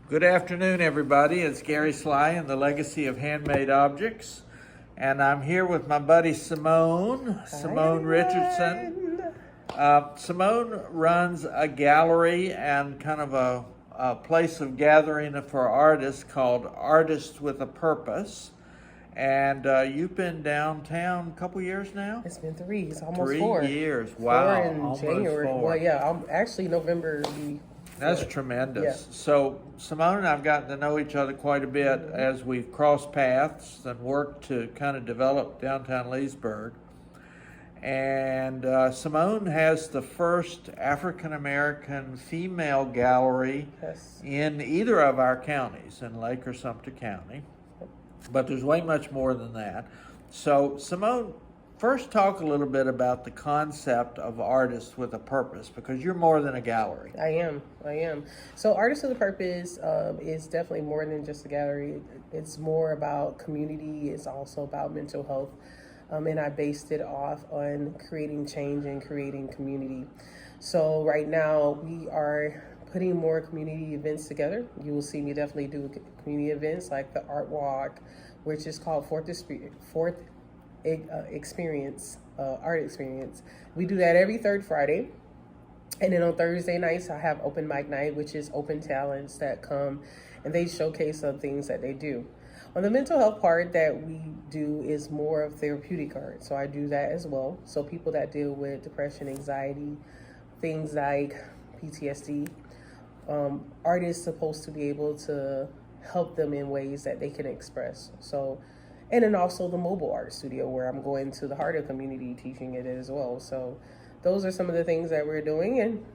Good afternoon, everybody. It's Gary Sly and the Legacy of Handmade Objects. And I'm here with my buddy Simone Richardson. Simone runs a gallery and kind of a place of gathering for artists called Artists with a Purpose. And you've been downtown a couple years now? It's been 3. It's almost 4. 3 years. Wow. 4 in almost January. 4. Well, yeah, actually November. That's tremendous. Yeah. So Simone and I have gotten to know each other quite a bit as we've crossed paths and worked to kind of develop downtown Leesburg. And Simone has the first African-American female gallery in either of our counties, in Lake or Sumter County. But there's way much more than that. So Simone, first talk a little bit about the concept of Artists with a Purpose, because you're more than a gallery. I am. So Artists with a Purpose is definitely more than just a gallery. It's more about community. It's also about mental health. And I based it off on creating change and creating community. So right now we are putting more community events together. You will see me definitely do community events like the Art Walk, which is called Art Experience. We do that every third Friday. And then on Thursday nights, I have open mic night, which is open talents that come and they showcase some things that they do. On the mental health part that we do is more of therapeutic art. So I do that as well. So people that deal with depression, anxiety, things like PTSD, art is supposed to be able to help them in ways that they can express. So, and then also the mobile art studio where I'm going to the heart of community teaching it as well. So those are some of the things that we're doing and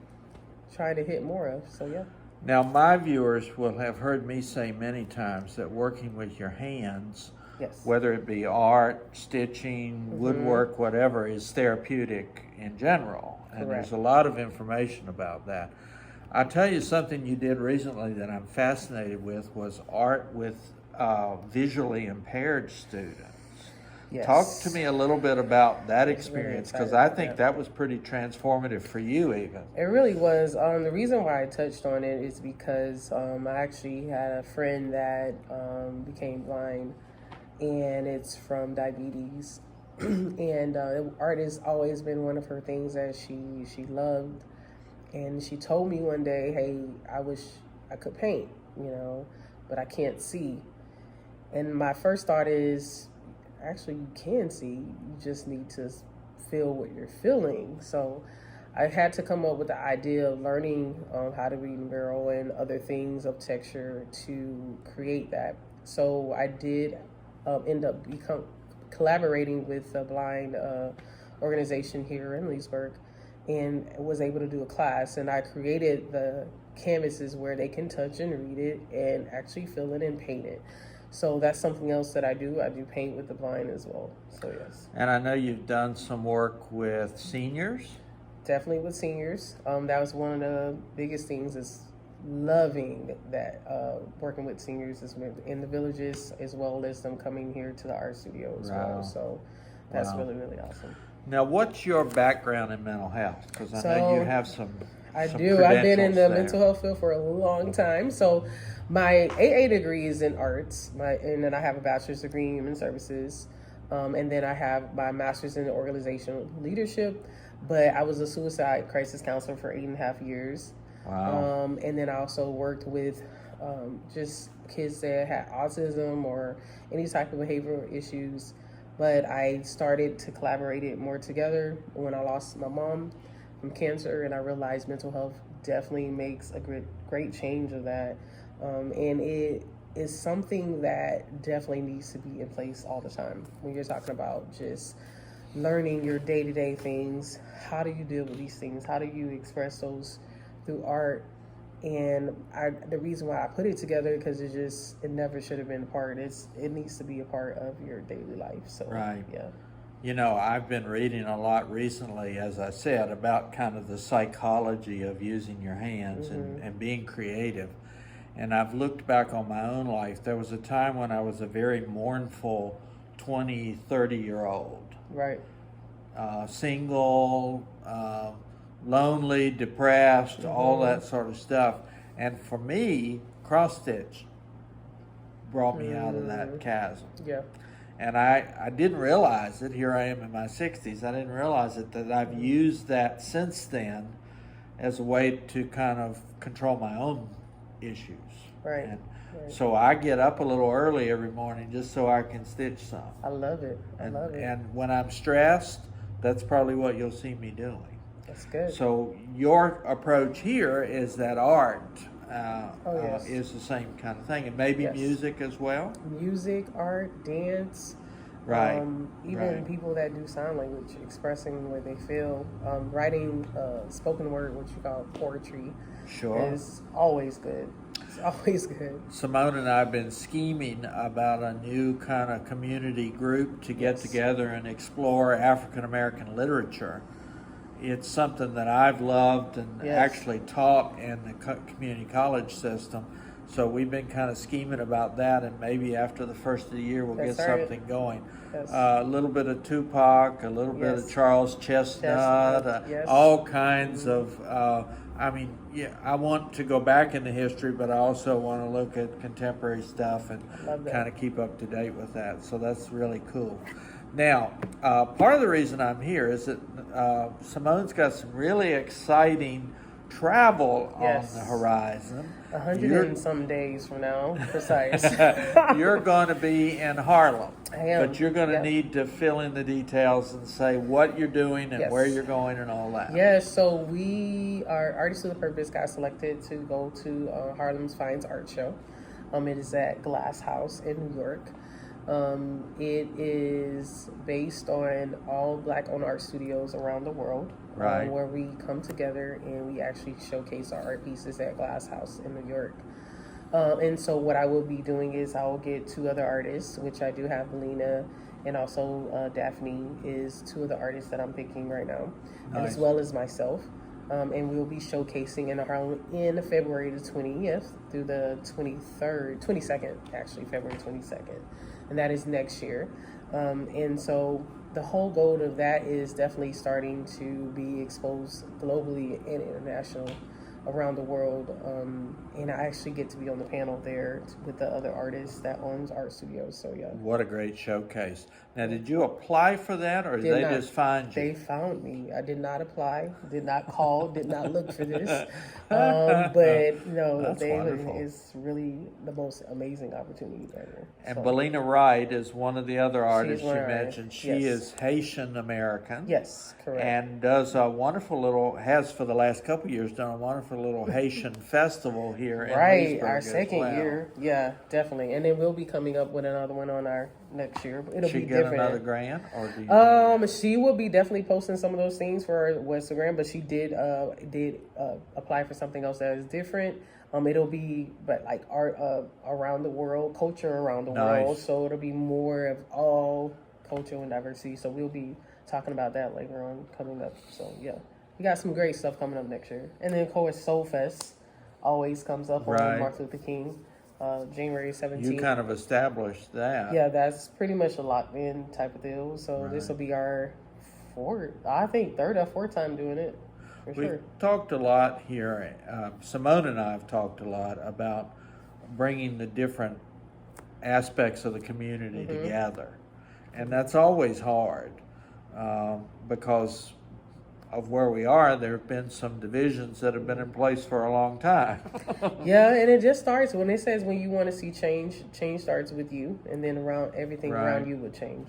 trying to hit more of. So yeah. Now, my viewers will have heard me say many times that working with your hands, whether it be art, stitching, woodwork, whatever, is therapeutic in general. And there's a lot of information about that. I'll tell you something you did recently that I'm fascinated with was art with visually impaired students. Yes. Talk to me a little bit about that experience, because I think that was pretty transformative for you even. It really was. The reason why I touched on it is because I actually had a friend that became blind, and it's from diabetes. And art has always been one of her things that she loved. And she told me one day, hey, I wish I could paint, but I can't see. And my first thought is, actually, you can see. You just need to feel what you're feeling. So I had to come up with the idea of learning how to read mural and other things of texture to create that. So I did end up collaborating with a blind organization here in Leesburg, and was able to do a class. And I created the canvases where they can touch and read it and actually feel it and paint it. So that's something else that I do. I do paint with the blind as well. So yes. And I know you've done some work with seniors. Definitely with seniors. That was one of the biggest things, is loving that, working with seniors in the villages, as well as them coming here to the art studio as well. So that's really, really awesome. Now, what's your background in mental health? Because I know you have some I do. I've been in the mental health field for a long time. So my AA degree is in arts, and then I have a bachelor's degree in human services. And then I have my master's in organizational leadership. But I was a suicide crisis counselor for 8.5 years. Wow. And then I also worked with just kids that had autism or any type of behavioral issues. But I started to collaborate it more together when I lost my mom from cancer, and I realized mental health definitely makes a great change of that. And it is something that definitely needs to be in place all the time. When you're talking about just learning your day-to-day things, how do you deal with these things? How do you express those through art? And the reason why I put it together, because it never should have been a part. It needs to be a part of your daily life. So yeah. I've been reading a lot recently, as I said, about kind of the psychology of using your hands and being creative. And I've looked back on my own life. There was a time when I was a very mournful 20, 30-year-old. Right. Single, lonely, depressed, all that sort of stuff. And for me, cross stitch brought me out of that chasm. Yeah. And I didn't realize it. Here I am in my 60s. I didn't realize it that I've used that since then as a way to kind of control my own issues. Right. And right. so I get up a little early every morning just so I can stitch some. I love it. I love it. And when I'm stressed, that's probably what you'll see me doing. That's good. So your approach here is that art yes. is the same kind of thing, and maybe Yes. music as well. Music, art, dance. Right. Even right. people that do sign language, expressing what they feel. Writing spoken word, what you call poetry, Sure. is always good. It's always good. Simone and I have been scheming about a new kind of community group to get Yes. together and explore African American literature. It's something that I've loved and Yes. actually taught in the community college system. So we've been kind of scheming about that, and maybe after the first of the year we'll That's get right. something going. Yes. A little bit of Tupac, a little bit of Yes. Charles Chestnut, Yes. all kinds of. I want to go back into history, but I also want to look at contemporary stuff and Love that. kind of keep up to date with that. So that's really cool. Now, part of the reason I'm here is that Simone's got some really exciting travel Yes. on the horizon. 100 and some days from now, precise. You're going to be in Harlem. I am. But you're going to Yep. need to fill in the details and say what you're doing and Yes. where you're going and all that. Yes, so our Artists with a Purpose got selected to go to Harlem's Fines Art Show. It is at Glass House in New York. It is based on all Black-owned art studios around the world, Right. where we come together and we actually showcase our art pieces at Glass House in New York. And so what I will be doing is I will get two other artists, which I do have, Lena and also Daphne is two of the artists that I'm picking right now, and Nice. as well as myself. And we'll be showcasing in Harlem in February the 20th through the 22nd, actually, February 22nd. And that is next year. And so the whole goal of that is definitely starting to be exposed globally and international around the world. And I actually get to be on the panel there with the other artists that owns art studios. So yeah. What a great showcase. Now, did you apply for that, or did Did they not. just find you? They found me. I did not apply, did not call, did not look for this. But no, That's wonderful. it's really the most amazing opportunity ever. And So, Belina Wright is one of the other artists one you of our- mentioned. She yes. is Haitian American. yes, correct. And does a wonderful little, has for the last couple of years done a wonderful little Haitian festival here in Right, Leesburg our as second well. year. Yeah, definitely. And then we'll be coming up with another one on our next year. It'll She be get different. another grant, or do you? She will be definitely posting some of those things for her Instagram, but she did apply for something else that is different. It'll be but like art around the world, culture around the Nice. world. So it'll be more of all culture and diversity. So we'll be talking about that later on coming up. So yeah, we got some great stuff coming up next year. And then of course Soul Fest always comes up Right. on Martin Luther King, January 17th. You kind of established that. Yeah, that's pretty much a locked in type of deal. So this will be our third or fourth time doing it, for We've sure. talked a lot here. Simone and I have talked a lot about bringing the different aspects of the community together. And that's always hard because of where we are. There have been some divisions that have been in place for a long time. Yeah, and it just starts when it says when you want to see change starts with you, and then everything Right. around you would change.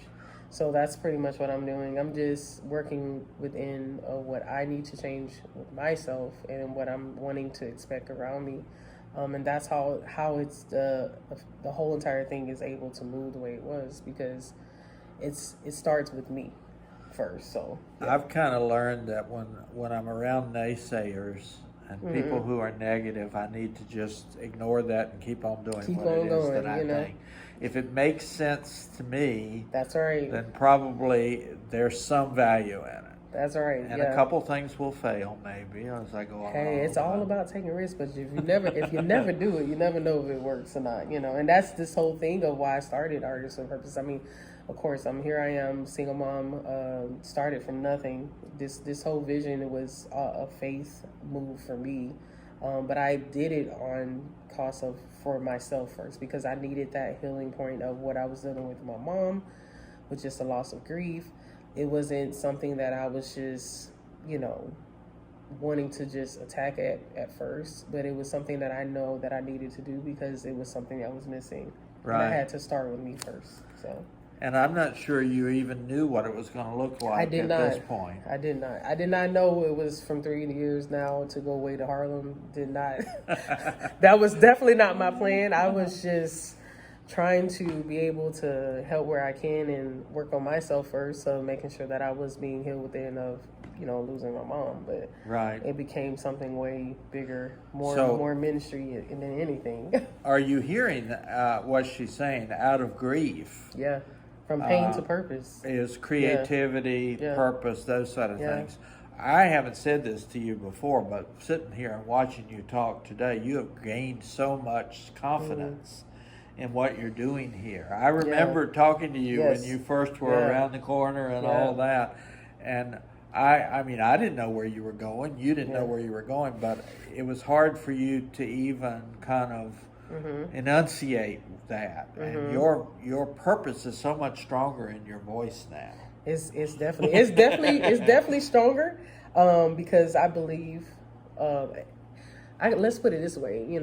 So that's pretty much what I'm doing. I'm just working within what I need to change with myself and what I'm wanting to expect around me. And that's how it's the whole entire thing is able to move the way it was, because it starts with me first. So yeah. I've kind of learned that when I'm around naysayers and people who are negative, I need to just ignore that and keep on doing Keep what on it is going, that I you know. think. If it makes sense to me, That's right. then probably there's some value in it. That's right. And yeah. a couple things will fail maybe as I go along. Hey, it's all about taking risks, but if you never do it, you never know if it works or not, you know. And that's this whole thing of why I started Artists with Purpose. I mean, of course, here I am, single mom, started from nothing. This whole vision was a faith move for me. But I did it on cost of for myself first because I needed that healing point of what I was dealing with my mom, with just the loss of grief. It wasn't something that I was just, wanting to just attack at first, but it was something that I know that I needed to do because it was something that was missing. Right. And I had to start with me first. So. And I'm not sure you even knew what it was going to look like this point. I did not. I did not know it was from 3 years now to go away to Harlem. Did not. That was definitely not my plan. I was just trying to be able to help where I can and work on myself first. So making sure that I was being healed within of, losing my mom. But right. It became something way bigger, more ministry than anything. Are you hearing what she's saying? Out of grief. Yeah. From pain to purpose. Is creativity, purpose, those sort of things. I haven't said this to you before, but sitting here and watching you talk today, you have gained so much confidence in what you're doing here. I remember talking to you when you first were around the corner and all that. And I mean, I didn't know where you were going. You didn't know where you were going, but it was hard for you to even kind of enunciate that. And your purpose is so much stronger in your voice now. It's definitely stronger because I believe. Let's put it this way,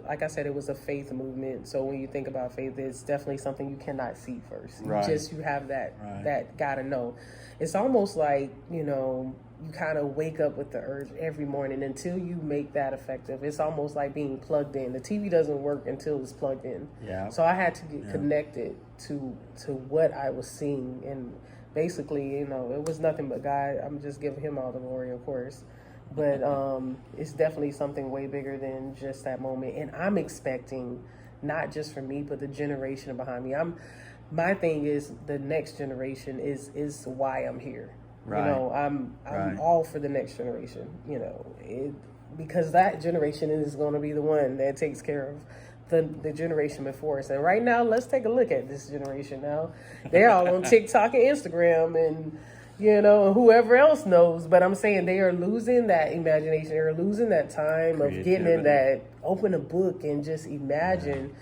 like I said, it was a faith movement. So when you think about faith, it's definitely something you cannot see first. You have that gotta know. It's almost like, you kind of wake up with the urge every morning until you make that effective. It's almost like being plugged in. The TV doesn't work until it's plugged in. Yeah. So I had to get connected to what I was seeing. And basically, it was nothing but God. I'm just giving him all the glory, of course. But it's definitely something way bigger than just that moment. And I'm expecting, not just for me, but the generation behind me. My thing is the next generation is why I'm here. Right. I'm all for the next generation, because that generation is going to be the one that takes care of the generation before us. And right now, let's take a look at this generation now. They're all on TikTok and Instagram and whoever else knows, but I'm saying they are losing that imagination. They're losing that time of getting in that, open a book and just imagine.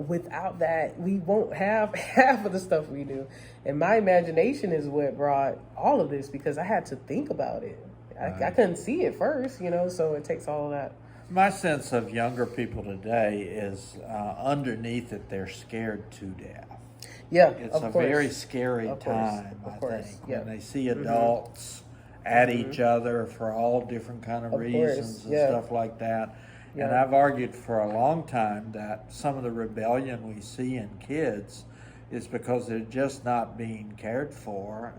Without that, we won't have half of the stuff we do. And my imagination is what brought all of this because I had to think about it. I couldn't see it first, so it takes all of that. My sense of younger people today is underneath it, they're scared to death. Yeah, it's a very scary time, I think, when they see adults at each other for all different kind of reasons and stuff like that. Yeah. And I've argued for a long time that some of the rebellion we see in kids is because they're just not being cared for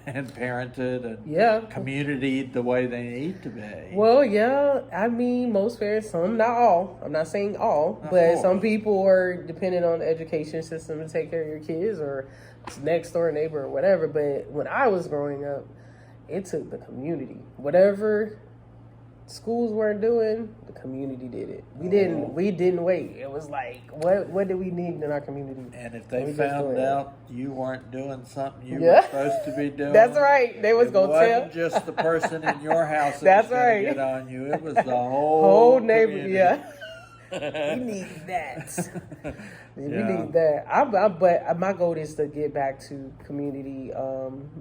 and parented and communitied the way they need to be. Well, I mean, most parents, some, not all. I'm not saying all, but some people are dependent on the education system to take care of your kids or next door neighbor or whatever. But when I was growing up, it took the community. Whatever schools weren't doing, the community did it. We didn't wait. It was like, what do we need in our community? And if they found out you weren't doing something you were supposed to be doing, that's right. They was gonna tell. It wasn't just the person in your house that was gonna get on you. It was the whole neighborhood. Yeah. We need that. We need that. But my goal is to get back to community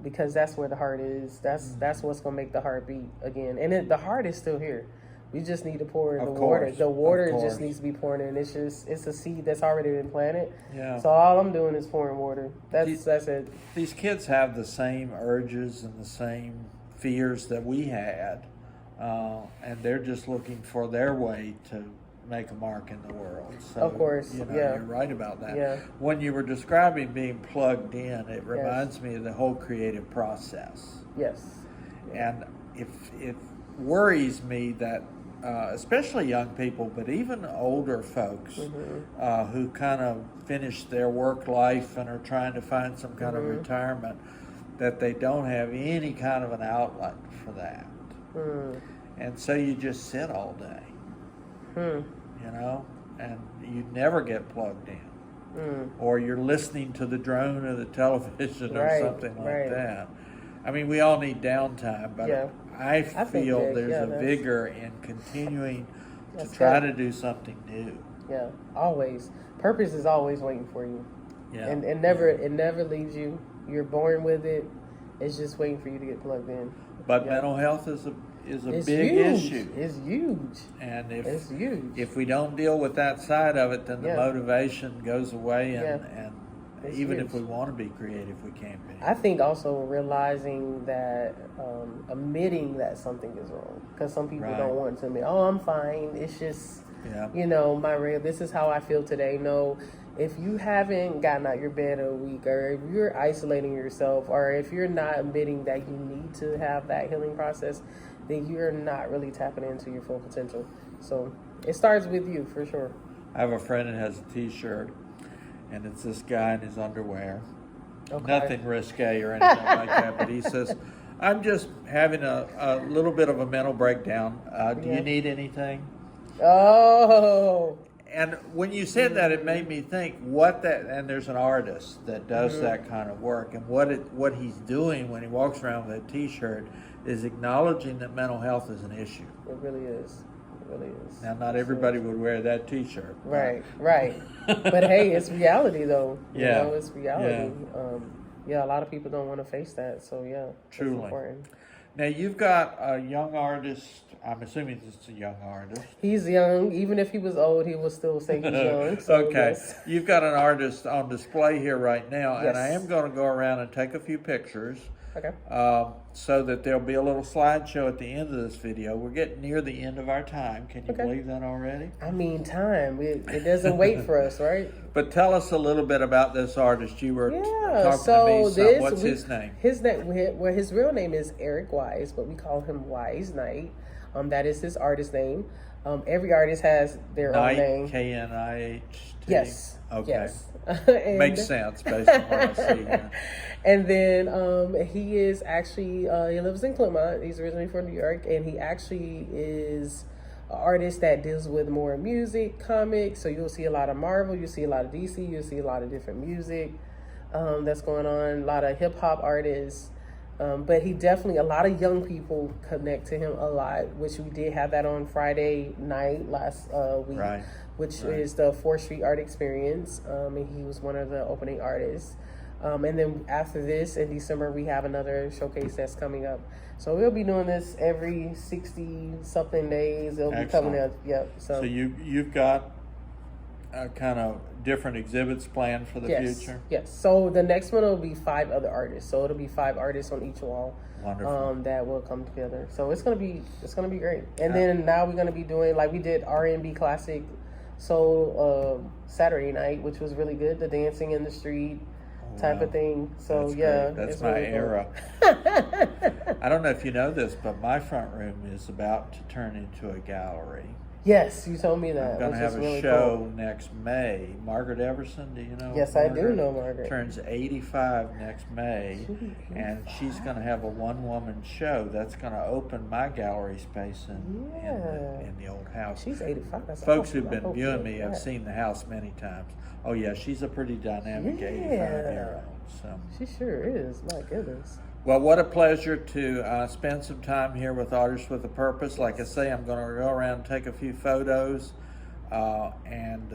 because that's where the heart is. That's what's gonna make the heart beat again. And the heart is still here. We just need to pour in the water. The water just needs to be poured in. It's a seed that's already been planted. Yeah. So all I'm doing is pouring water. That's it. These kids have the same urges and the same fears that we had, and they're just looking for their way to make a mark in the world. So, of course, you're right about that. Yeah. When you were describing being plugged in, it reminds me of the whole creative process. Yes. And it worries me that, especially young people, but even older folks who kind of finish their work life and are trying to find some kind of retirement, that they don't have any kind of an outlet for that. And so you just sit all day. And you never get plugged in. Or you're listening to the drone of the television or something like that. I mean, we all need downtime, but I think feel that, there's yeah, a that's- vigor in continuing to That's try good. to do something new. Yeah, always. Purpose is always waiting for you. Yeah. And it never leaves you. You're born with it. It's just waiting for you to get plugged in. But Yeah. mental health is a It's big huge. issue. It's huge. And It's huge. if we don't deal with that side of it, then the Yeah. motivation goes away, and It's even huge. if we want to be creative, we can't be. I think also realizing that, admitting that something is wrong, because some people Right. don't want to admit, "Oh, I'm fine. It's just, Yeah. this is how I feel today." No, if you haven't gotten out your bed in a week, or if you're isolating yourself, or if you're not admitting that you need to have that healing process, then you're not really tapping into your full potential. So it starts with you for sure. I have a friend that has a T-shirt, and it's this guy in his underwear. Okay. Nothing risque or anything like that, but he says, "I'm just having a little bit of a mental breakdown. Do Yeah. you need anything?" Oh. And when you said that, it made me think and there's an artist that does Mm-hmm. that kind of work, and what he's doing when he walks around with a T-shirt is acknowledging that mental health is an issue. It really is. It really is. Now, not everybody would wear that T-shirt. Right. But hey, it's reality though. Yeah. It's reality. A lot of people don't want to face that. So yeah, Truly. it's important. Now, you've got a young artist. I'm assuming it's a young artist. He's young. Even if he was old, he would still say he's young. So Okay. yes. You've got an artist on display here right now, and I Yes. am going to go around and take a few pictures. Okay. So that there'll be a little slideshow at the end of this video. We're getting near the end of our time. Can you Okay. believe that already? I mean, time. It doesn't wait for us, right? But tell us a little bit about this artist. You were Yeah. talking So to me. this. What's his name? His real name is Eric Wise, but we call him Wise Knight. That is his artist name. Every artist has their own name. Knight. Yes. Okay. Yes. Makes sense based on what I see here. And then he is actually he lives in Clemont. He's originally from New York, and he actually is an artist that deals with more music, comics. So you'll see a lot of Marvel, you'll see a lot of DC, you'll see a lot of different music that's going on. A lot of hip hop artists. But he definitely, a lot of young people connect to him a lot, which we did have that on Friday night last week, Right. which is the 4th Street Art Experience. And he was one of the opening artists. And then after this, in December, we have another showcase that's coming up. So we'll be doing this every 60-something days. It'll be coming up. Yep. So you've got kind of different exhibits planned for the future? Yes. So the next one will be 5 other artists. So it'll be 5 artists on each wall. Wonderful. That will come together. So it's gonna be great. And then now we're gonna be doing, like we did R&B classic soul Saturday night, which was really good. The dancing in the street type of thing. So That's yeah, great. That's it's my really era. cool. I don't know if you know this, but my front room is about to turn into a gallery. Yes, you told me that. I'm going to which have is a really show cool. next May. Margaret Everson, do you know? Yes, I do know Margaret. Turns 85 next May, She's and she's going to have a one-woman show that's going to open my gallery space in the old house. She's 85. That's Folks awesome. who've I been hope viewing so. me have Yeah. seen the house many times. Oh yeah, she's a pretty dynamic 85-year-old. So. She sure is. My goodness. Well, what a pleasure to spend some time here with Artists with a Purpose. Like I say, I'm going to go around and take a few photos, and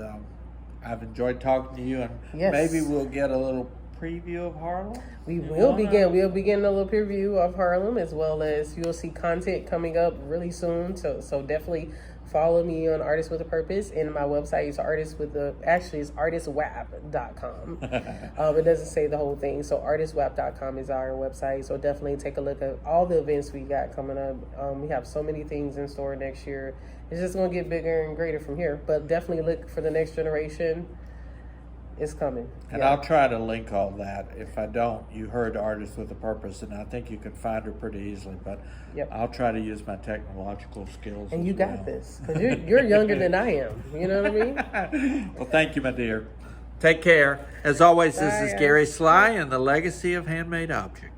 I've enjoyed talking to you, and maybe we'll get a little preview of Harlem. We'll begin a little preview of Harlem, as well as you'll see content coming up really soon. So definitely follow me on Artists with a Purpose, and my website is it's artistwap.com. It doesn't say the whole thing, so artistwap.com is our website. So definitely take a look at all the events we got coming up. We have so many things in store next year. It's just going to get bigger and greater from here. But definitely look for the next generation. It's coming. And I'll try to link all that. If I don't, you heard Artists with a Purpose, and I think you can find her pretty easily. But I'll try to use my technological skills. And you got this, because you're younger than I am. You know what I mean? Well, thank you, my dear. Take care. As always, this is Bye, Gary Sly and the Legacy of Handmade Objects.